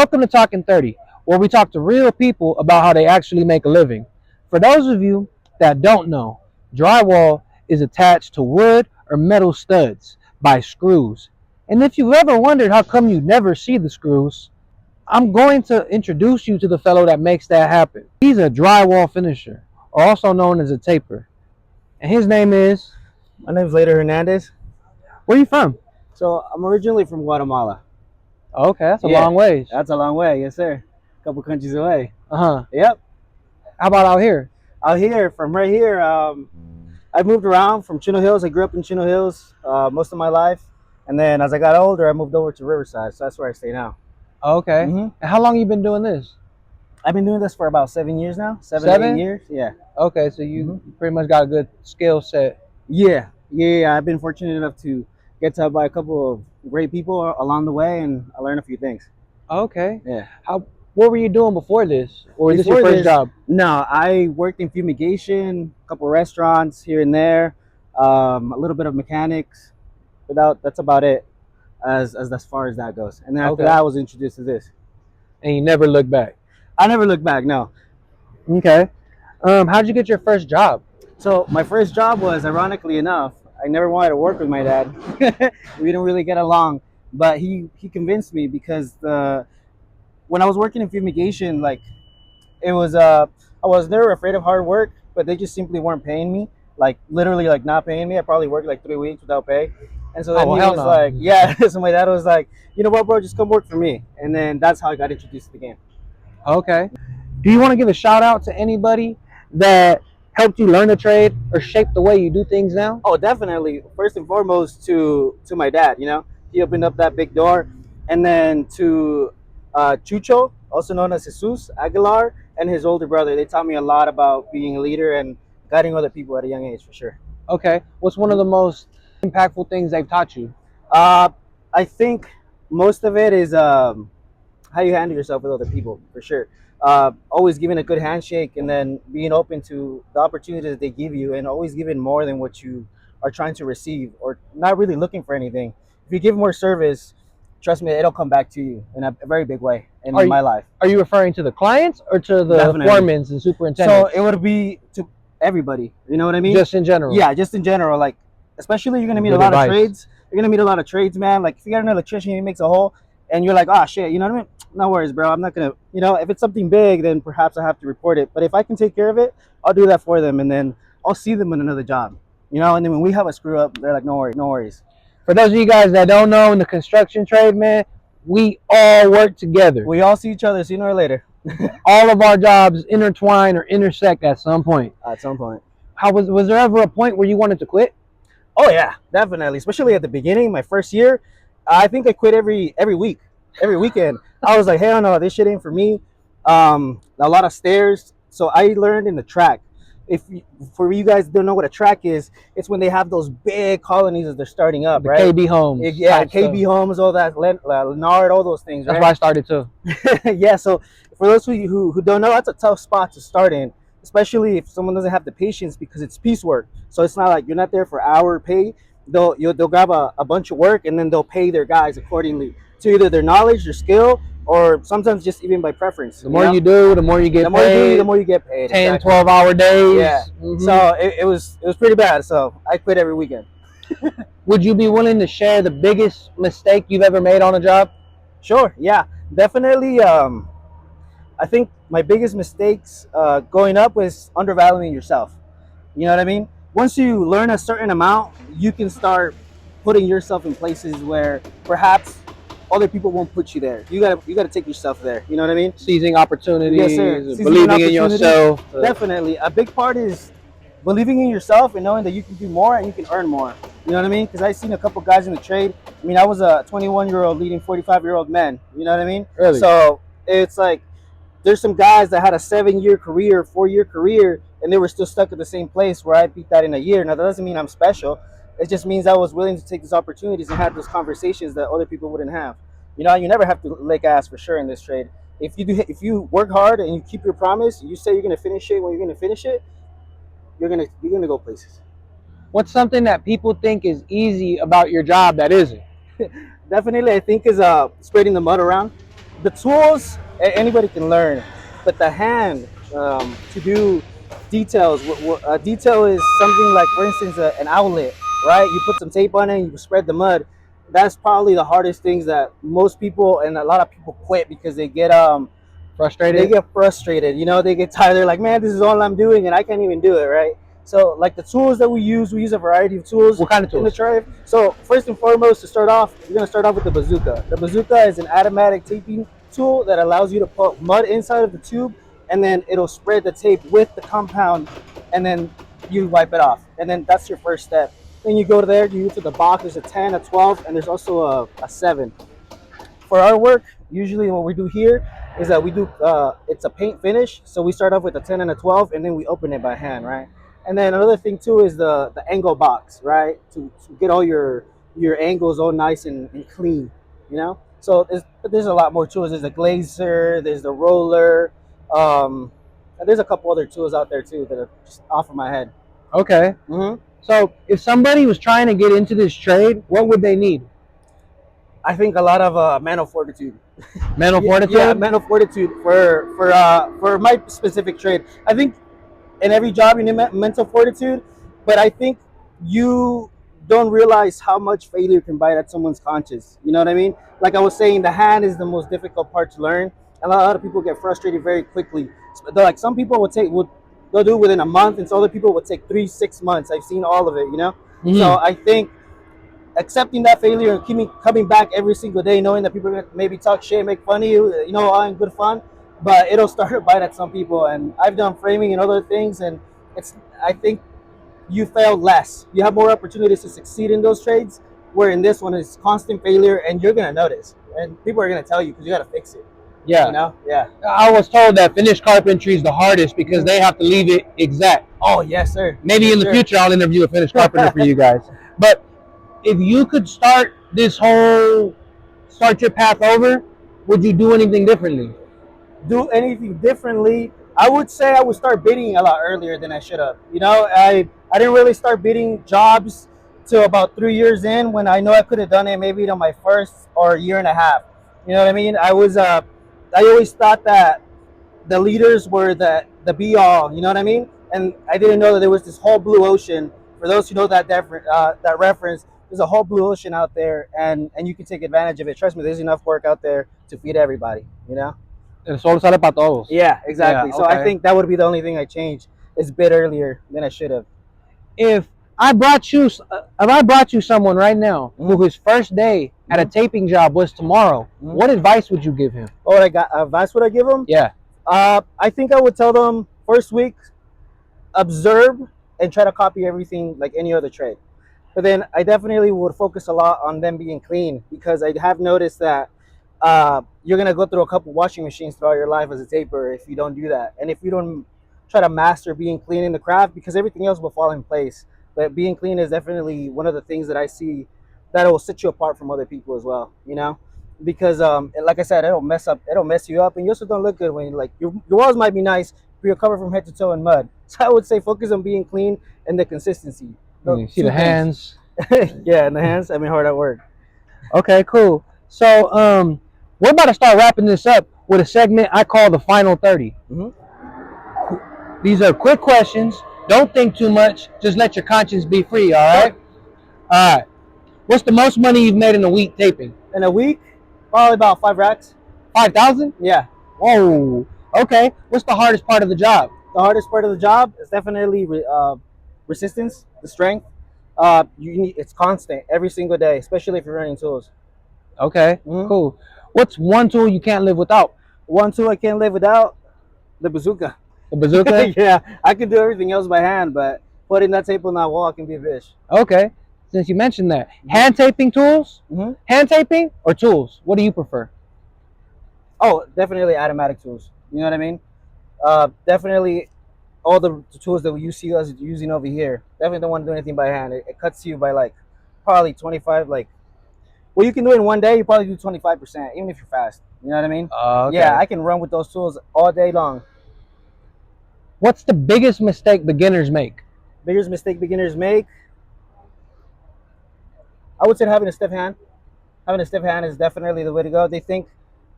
Welcome to Talking 30, where we talk to real people about how they actually make a living. For those of you that don't know, drywall is attached to wood or metal studs by screws. And if you've ever wondered how come you never see the screws, I'm going to introduce you to the fellow that makes that happen. He's a drywall finisher, or also known as a taper. And his name is, My name's Later Hernandez. where you from? So I'm originally from Guatemala. Okay, that's a Yeah. long ways. That's a long way, yes sir. A couple countries away. Uh-huh. Yep. How about out here? Out here, from right here, I moved around from Chino Hills. I grew up in Chino Hills most of my life. And then as I got older, I moved over to Riverside. So that's where I stay now. Okay. hmm And how long you been doing this? I've been doing this for about 7 years now. Seven, Seven? 8 years. Yeah. Okay, so you pretty much got a good skill set. Yeah. I've been fortunate enough to get to by a couple of great people along the way, and I learned a few things. Okay. Yeah. What were you doing before this? Or was this your Before first this, job? No, I worked in fumigation, a couple restaurants here and there, a little bit of mechanics. That's about it as far as that goes. And then after Okay. that, I was introduced to this. And you never looked back. I never looked back. No. Okay. How'd you get your first job? So my first job was, ironically enough, I never wanted to work with my dad. We didn't really get along, but he convinced me because when I was working in fumigation, like it was I was never afraid of hard work, but they just simply weren't paying me, like literally like not paying me. I probably worked like 3 weeks without pay. And so then well, he hell was no. like, yeah. So my dad was like, you know what, bro, just come work for me. And then that's how I got introduced to the game. Okay. Do you want to give a shout out to anybody that helped you learn the trade or shape the way you do things now? Oh, definitely. First and foremost to my dad. He opened up that big door. And then to Chucho, also known as Jesus Aguilar, and his older brother. They taught me a lot about being a leader and guiding other people at a young age, for sure. Okay. What's one of the most impactful things they've taught you? I think most of it is how you handle yourself with other people, for sure. Always giving a good handshake, and then being open to the opportunities that they give you, and always giving more than what you are trying to receive, or not really looking for anything. If you give more service, trust me, it'll come back to you in a very big way in my life. Are you referring to the clients or to the Definitely. foremans and So superintendents? it would be to everybody. You know what I mean? Just in general. Yeah, just in general. Like, especially you're gonna meet Good a lot advice. of trades. You're gonna meet a lot of trades, man. Like, if you got an electrician, he makes a hole, and you're like, oh shit, you know what I mean? No worries, bro. I'm not gonna, if it's something big, then perhaps I have to report it. But if I can take care of it, I'll do that for them, and then I'll see them in another job. And then when we have a screw up, they're like, no worries, no worries. For those of you guys that don't know, in the construction trade, man, we all work together. We all see each other sooner or later. All of our jobs intertwine or intersect at some point. At some point. How was there ever a point where you wanted to quit? Oh yeah, definitely. Especially at the beginning, my first year, I think I quit every week, every weekend. I was like, hell no, this shit ain't for me. A lot of stairs. So I learned in the track. For you guys don't know what a track is, it's when they have those big colonies as they're starting up, The right? KB homes. Yeah, type KB stuff. homes, all that, Leonard, all those things, That's right? where I started too. Yeah, so for those of you who don't know, that's a tough spot to start in, especially if someone doesn't have the patience, because it's piecework. So it's not like you're not there for hour pay. They'll grab a bunch of work, and then they'll pay their guys accordingly to either their knowledge, their skill, or sometimes just even by preference. The more you do, the more you get The more you paid. do, the more you get paid. 10, Exactly. 12-hour days. Yeah. Mhm. So it was pretty bad. So I quit every weekend. Would you be willing to share the biggest mistake you've ever made on a job? Sure. Yeah. Definitely. I think my biggest mistakes going up was undervaluing yourself. You know what I mean? Once you learn a certain amount, you can start putting yourself in places where perhaps other people won't put you there. You gotta take yourself there. You know what I mean? Seizing opportunities, Yes, sir. Seizing believing in opportunities. yourself. Definitely. A big part is believing in yourself and knowing that you can do more and you can earn more. You know what I mean? Because I've seen a couple guys in the trade. I mean, I was a 21-year-old leading 45-year-old men. You know what I mean? Really? So it's like there's some guys that had a 7-year career, 4-year career, and they were still stuck at the same place where I beat that in a year. Now, that doesn't mean I'm special. It just means I was willing to take these opportunities and have those conversations that other people wouldn't have. You never have to lick ass for sure in this trade. If you work hard and you keep your promise, you say you're gonna finish it when you're gonna finish it, you're gonna go places. What's something that people think is easy about your job that isn't? Definitely, I think is spreading the mud around. The tools anybody can learn, but the hand to do details. A detail is something like, for instance, an outlet, right? You put some tape on it, and you spread the mud. That's probably the hardest things that most people and a lot of people quit because they Frustrated? get frustrated. You know, they get tired. They're like, man, this is all I'm doing, and I can't even do it, right? So, like the tools that we use a variety of tools What kind of in the tools? tribe. So, first and foremost, to start off, we're gonna start off with the bazooka. The bazooka is an automatic taping tool that allows you to put mud inside of the tube, and then it'll spread the tape with the compound, and then you wipe it off, and then that's your first step. Then you go there, you go to the box. There's a 10, a 12, and there's also a 7. For our work, usually what we do here is that we do it's a paint finish. So we start off with a 10 and a 12, and then we open it by hand, right? And then another thing too is the angle box, right? To get all your angles all nice and clean, you know. So there's a lot more tools. There's a glazer, there's the roller, and there's a couple other tools out there too that are just off of my head. Okay. Hmm. So if somebody was trying to get into this trade, what would they need? I think a lot of mental fortitude. Mental Yeah, fortitude? mental fortitude for my specific trade. I think in every job you need mental fortitude, but I think you don't realize how much failure can bite at someone's conscience. You know what I mean? Like I was saying, the hand is the most difficult part to learn. And a lot of people get frustrated very quickly. They're like some people they'll do it within a month, and some other people would take 3 6 months. I've seen all of it. You know, so Hmm. I think accepting that failure and keeping coming back every single day, knowing that people are gonna maybe talk shit, make fun of you, you know, all in good fun, but it'll start to bite at some people. And I've done framing and other things, and it's I think you fail less. You have more opportunities to succeed in those trades. Where in this one is constant failure, and you're gonna notice, and people are gonna tell you because you gotta fix it. You Yeah. know? Yeah. I was told that finished carpentry is the hardest because they have to leave it exact. Oh yes, sir. Maybe For in the sure. future I'll interview a finished carpenter for you guys. But if you could start your path over, would you do anything differently? Do anything differently, I would say I would start bidding a lot earlier than I should have. You know, I didn't really start bidding jobs till about 3 years in, when I know I could have done it maybe to my first or year and a half. You know what I mean? I always thought that the leaders were the be all. You know what I mean? And I didn't know that there was this whole blue ocean. For those who know that reference, there's a whole blue ocean out there, and you can take advantage of it. Trust me, there's enough work out there to feed everybody. You know? El sol sale para todos. Yeah, Yeah, exactly. So I okay. think that would be the only thing I changed is bid earlier than I should have. If if I brought you someone right now Mhm. who his first day at a Mhm. taping job was tomorrow, Mhm. what advice would you give him? What I got advice would I give them? Yeah. I think I would tell them first week, observe and try to copy everything like any other trade. But then I definitely would focus a lot on them being clean, because I have noticed that you're gonna go through a couple washing machines throughout your life as a taper if you don't do that, and if you don't try to master being clean in the craft, because everything else will fall in place. But being clean is definitely one of the things that I see that will set you apart from other people as well. You know, because like I said, it'll mess you up, and you also don't look good when like your walls might be nice, but you're covered from head to toe in mud. So I would say focus on being clean and the consistency. You see the Two things. hands. Yeah, and the hands. I mean, hard at work. Okay, cool. So we're about to start wrapping this up with a segment I call the final 30. Hmm. These are quick questions. Don't think too much. Just let your conscience be free, all Sure. right? All right. What's the most money you've made in a week taping? In a week, probably about 5 racks. 5,000? Yeah. Whoa. Okay. What's the hardest part of the job? The hardest part of the job is definitely resistance, the strength. It's constant every single day, especially if you're running tools. Okay, Hmm. cool. What's one tool you can't live without? One tool I can't live without: the bazooka. The bazooka? Yeah, I can do everything else by hand, but putting that tape on that wall can be a bitch. Okay. Since you mentioned that, hand taping tools? Hmm. Hand taping or tools? What do you prefer? Oh, definitely automatic tools. You know what I mean? Definitely all the tools that you see us using over here. Definitely don't want to do anything by hand. It cuts you by like probably 25. Like what you can do in one day, you probably do 25%, even if you're fast. You know what I mean? Yeah, Okay. I can run with those tools all day long. What's the biggest mistake beginners make? Biggest mistake beginners make, I would say having a stiff hand. Having a stiff hand is definitely the way to go. They think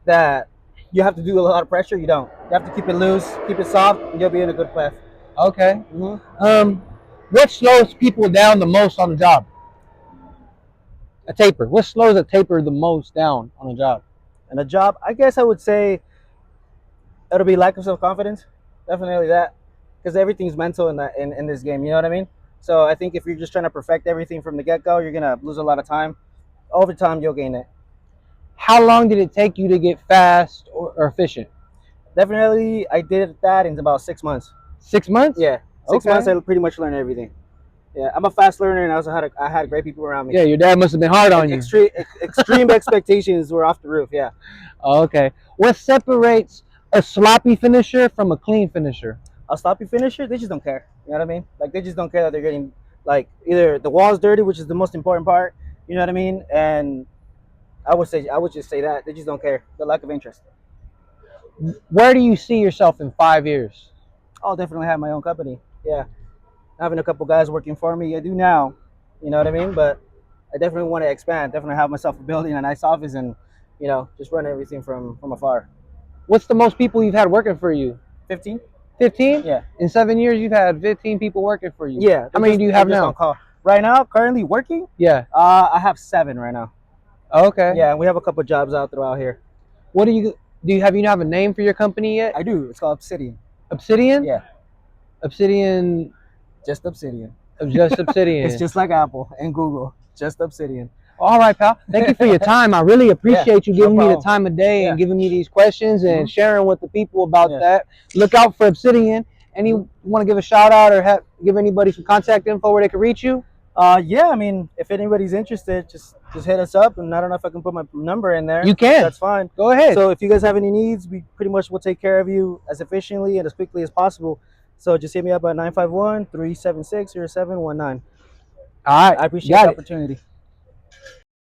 that you have to do a lot of pressure. You don't. You have to keep it loose, keep it soft, and you'll be in a good path. Okay. Hmm. What slows people down the most on the job? A taper. What slows a taper the most down on a job? And a job, I guess I would say it'll be lack of self confidence. Definitely that, because everything's mental in that in this game. You know what I mean? So I think if you're just trying to perfect everything from the get go, you're gonna lose a lot of time. Over time, you'll gain it. How long did it take you to get fast or efficient? Definitely, I did that in about 6 months. 6 months? Yeah, six Okay. months. I pretty much learned everything. Yeah, I'm a fast learner, and I had great people around me. Yeah, your dad must have been hard on you. Extreme expectations were off the roof. Yeah. Okay. What separates a sloppy finisher from a clean finisher? A sloppy finisher, they just don't care. You know what I mean? Like they just don't care that they're getting like either the wall's dirty, which is the most important part. You know what I mean? And I would just say that they just don't care. The lack of interest. Where do you see yourself in 5 years? I'll definitely have my own company. Yeah, having a couple guys working for me. I do now. You know what I mean? But I definitely want to expand. Definitely have myself a building, a nice office, and just run everything from afar. What's the most people you've had working for you? 15. 15? Yeah. In 7 years, you've had 15 people working for you. Yeah. How many do you have they're just on now? call. Right now, currently working. Yeah. I have 7 right now. Okay. Yeah, and we have a couple jobs out throughout here. What do you have? You have a name for your company yet? I do. It's called Obsidian. Obsidian? Yeah, Obsidian. just Obsidian. Just Obsidian. It's just like Apple and Google. Just Obsidian. All right, pal. Thank you for your time. I really appreciate you giving me the problem. time of day and Yeah. giving me these questions and sharing with the people about Yeah. that. Look out for Obsidian. Any want to give a shout out or give anybody some contact info where they can reach you? Yeah. I mean, if anybody's interested, just hit us up, and I don't know if I can put my number in there. You can. That's fine. Go ahead. So if you guys have any needs, we pretty much will take care of you as efficiently and as quickly as possible. So just hit me up at 951-376-0719. All right. I appreciate Got the it. opportunity.